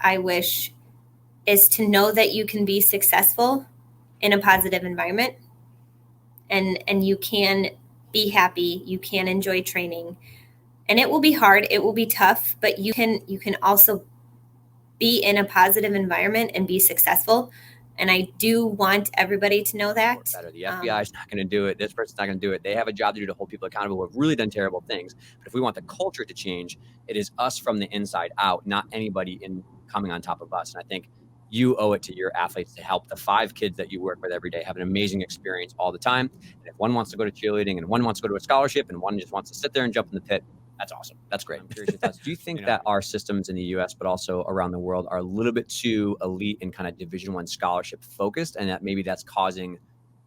I wish is to know that you can be successful in a positive environment, and you can be happy, you can enjoy training, and it will be hard, it will be tough, but you can also be in a positive environment and be successful. And I do want everybody to know that. The FBI is not going to do it. This person's not going to do it. They have a job to do to hold people accountable who have really done terrible things. But if we want the culture to change, it is us from the inside out, not anybody coming on top of us. And I think you owe it to your athletes to help the 5 kids that you work with every day have an amazing experience all the time. And if one wants to go to cheerleading and one wants to go to a scholarship and one just wants to sit there and jump in the pit, that's awesome. That's great. I'm curious your thoughts. Do you think that our systems in the U.S., but also around the world, are a little bit too elite and kind of Division I scholarship focused, and that maybe that's causing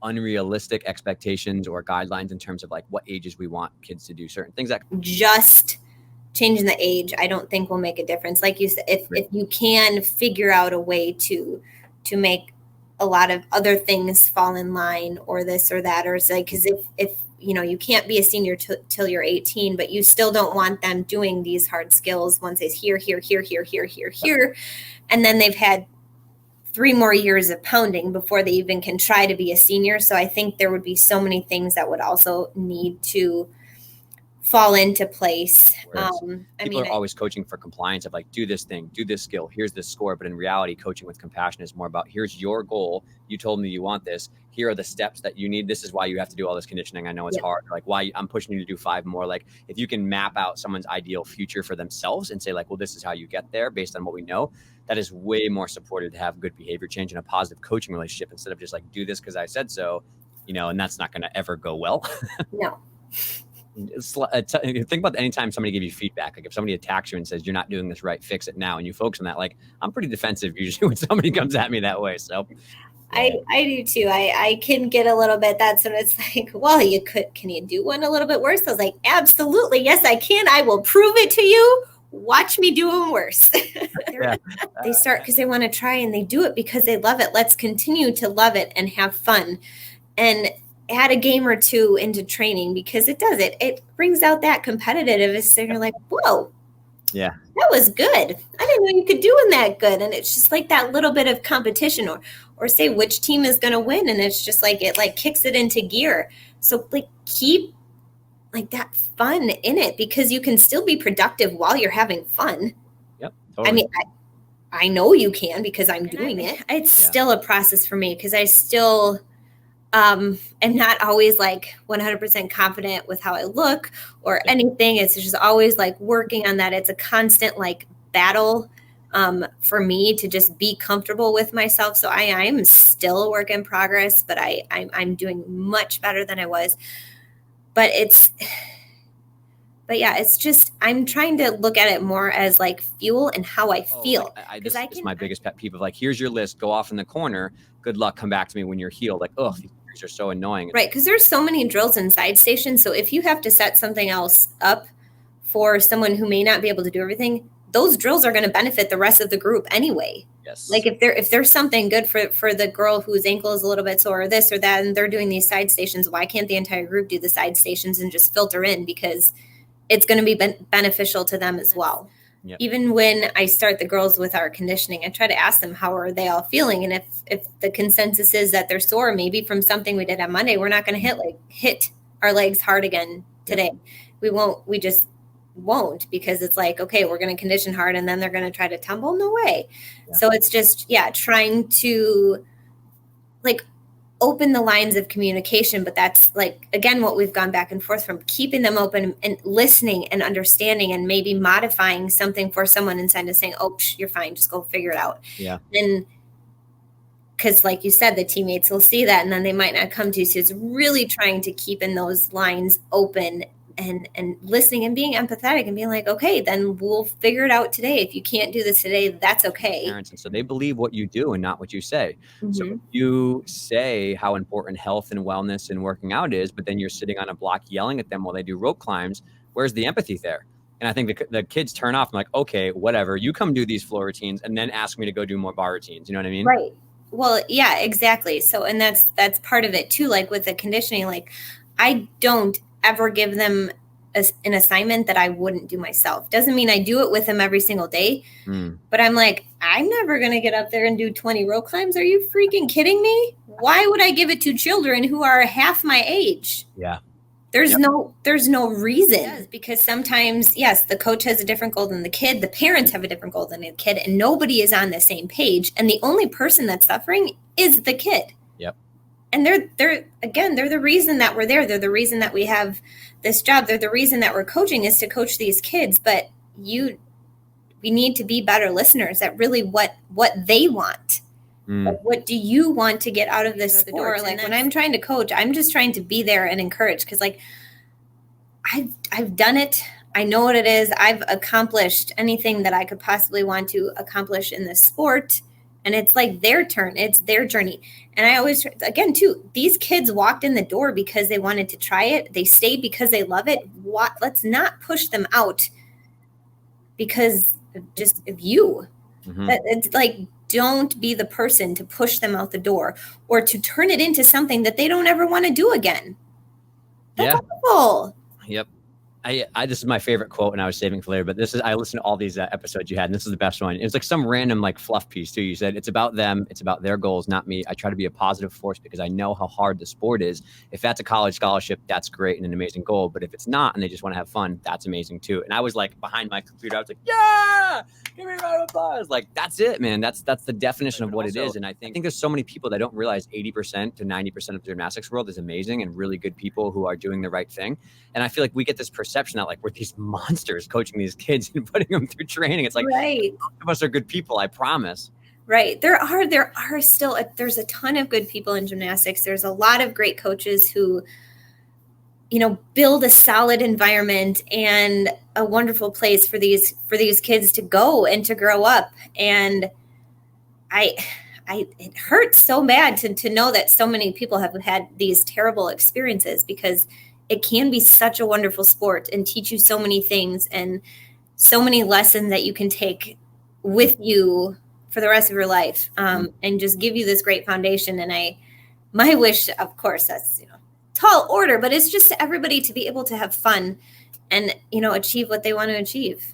unrealistic expectations or guidelines in terms of like what ages we want kids to do certain things? That just changing the age, I don't think will make a difference. Like you said, if you can figure out a way to make a lot of other things fall in line, or this or that, or it's like, because if you can't be a senior till you're 18, but you still don't want them doing these hard skills once it's here, and then they've had 3 more years of pounding before they even can try to be a senior. So I think there would be so many things that would also need to fall into place. People are always coaching for compliance of like, do this thing, do this skill, here's this score. But in reality, coaching with compassion is more about, here's your goal. You told me you want this. Here are the steps that you need. This is why you have to do all this conditioning. I know it's hard. Like, why I'm pushing you to do 5 more. Like, if you can map out someone's ideal future for themselves and say like, well, this is how you get there based on what we know, that is way more supported to have good behavior change and a positive coaching relationship, instead of just like, do this because I said so, and that's not going to ever go well. No. Think about any time somebody gives you feedback. Like if somebody attacks you and says, you're not doing this right, fix it now. And you focus on that. Like, I'm pretty defensive usually when somebody comes at me that way. So I do too. I can get a little bit, that's when it's like, well, can you do one a little bit worse? I was like, absolutely. Yes, I can. I will prove it to you. Watch me do them worse. They start because they want to try, and they do it because they love it. Let's continue to love it and have fun. And add a game or 2 into training, because it brings out that competitiveness, and you're like, whoa, yeah, that was good. I didn't know you could do that good. And it's just like that little bit of competition, or say which team is going to win. And it's just like, it like kicks it into gear. So like keep like that fun in it, because you can still be productive while you're having fun. Yep. Totally. I mean, I know you can, because I'm doing it. It's still a process for me, because I still am not always like 100% confident with how I look or anything. It's just always like working on that. It's a constant like battle for me to just be comfortable with myself. So I'm still a work in progress, but I'm doing much better than I was. But it's just, I'm trying to look at it more as like fuel and how I feel. This is my biggest pet peeve of like, here's your list, go off in the corner. Good luck. Come back to me when you're healed. Like, oh, these things are so annoying. Right. Because there's so many drills and side stations. So if you have to set something else up for someone who may not be able to do everything, those drills are going to benefit the rest of the group anyway. Yes. Like if there's something good for the girl whose ankle is a little bit sore or this or that, and they're doing these side stations, why can't the entire group do the side stations and just filter in? Because it's going to be beneficial to them as well. Yep. Even when I start the girls with our conditioning, I try to ask them, how are they all feeling? And if the consensus is that they're sore, maybe from something we did on Monday, we're not going to hit our legs hard again today. Yep. We just won't, because it's like, okay, we're going to condition hard and then they're going to try to tumble. No way. Yeah. So it's just, trying to like open the lines of communication. But that's like, again, what we've gone back and forth from, keeping them open and listening and understanding, and maybe modifying something for someone instead of saying, oh, you're fine, just go figure it out. Yeah. And because like you said, the teammates will see that and then they might not come to you. So it's really trying to keep in those lines open and listening and being empathetic and being like, okay, then we'll figure it out today. If you can't do this today, that's okay. Parents, and so they believe what you do and not what you say. Mm-hmm. So if you say how important health and wellness and working out is, but then you're sitting on a block yelling at them while they do rope climbs, where's the empathy there? And I think the kids turn off and like, okay, whatever, you come do these floor routines and then ask me to go do more bar routines. You know what I mean? Right. Well, yeah, exactly. So, and that's part of it too. Like with the conditioning, like I don't ever give them an assignment that I wouldn't do myself. Doesn't mean I do it with them every single day, but I'm like, I'm never going to get up there and do 20 rope climbs. Are you freaking kidding me? Why would I give it to children who are half my age? Yeah. There's no reason, because sometimes, yes, the coach has a different goal than the kid. The parents have a different goal than the kid, and nobody is on the same page. And the only person that's suffering is the kid. Yep. And they're the reason that we're there. They're the reason that we have this job. They're the reason that we're coaching, is to coach these kids. But we need to be better listeners at really what they want. Like, what do you want to get out of this sport? Like, when I'm trying to coach, I'm just trying to be there and encourage, because like I've done it. I know what it is. I've accomplished anything that I could possibly want to accomplish in this sport. And it's like their turn. It's their journey. And I always, again, too, these kids walked in the door because they wanted to try it. They stayed because they love it. Let's not push them out because of you. It's like, don't be the person to push them out the door or to turn it into something that they don't ever want to do again. That's awful. Yep. This is my favorite quote, and I was saving for later, but I listened to all these episodes you had, and this is the best one. It was like some random like fluff piece too. You said, it's about them. It's about their goals, not me. I try to be a positive force because I know how hard the sport is. If that's a college scholarship, that's great and an amazing goal. But if it's not, and they just want to have fun, that's amazing too. And I was like behind my computer. I was like, yeah, give me a round of applause. Like, that's it, man. That's the definition of what it is. And I think there's so many people that don't realize 80% to 90% of the gymnastics world is amazing and really good people who are doing the right thing. And I feel like we get this perception that like we're these monsters coaching these kids and putting them through training. It's like, right. Most of us are good people, I promise. Right. There are still there's a ton of good people in gymnastics. There's a lot of great coaches who, build a solid environment and a wonderful place for these kids to go and to grow up. And it hurts so bad to know that so many people have had these terrible experiences, because it can be such a wonderful sport and teach you so many things and so many lessons that you can take with you for the rest of your life, and just give you this great foundation. And my wish, of course, that's, tall order, but it's just everybody to be able to have fun and, achieve what they want to achieve.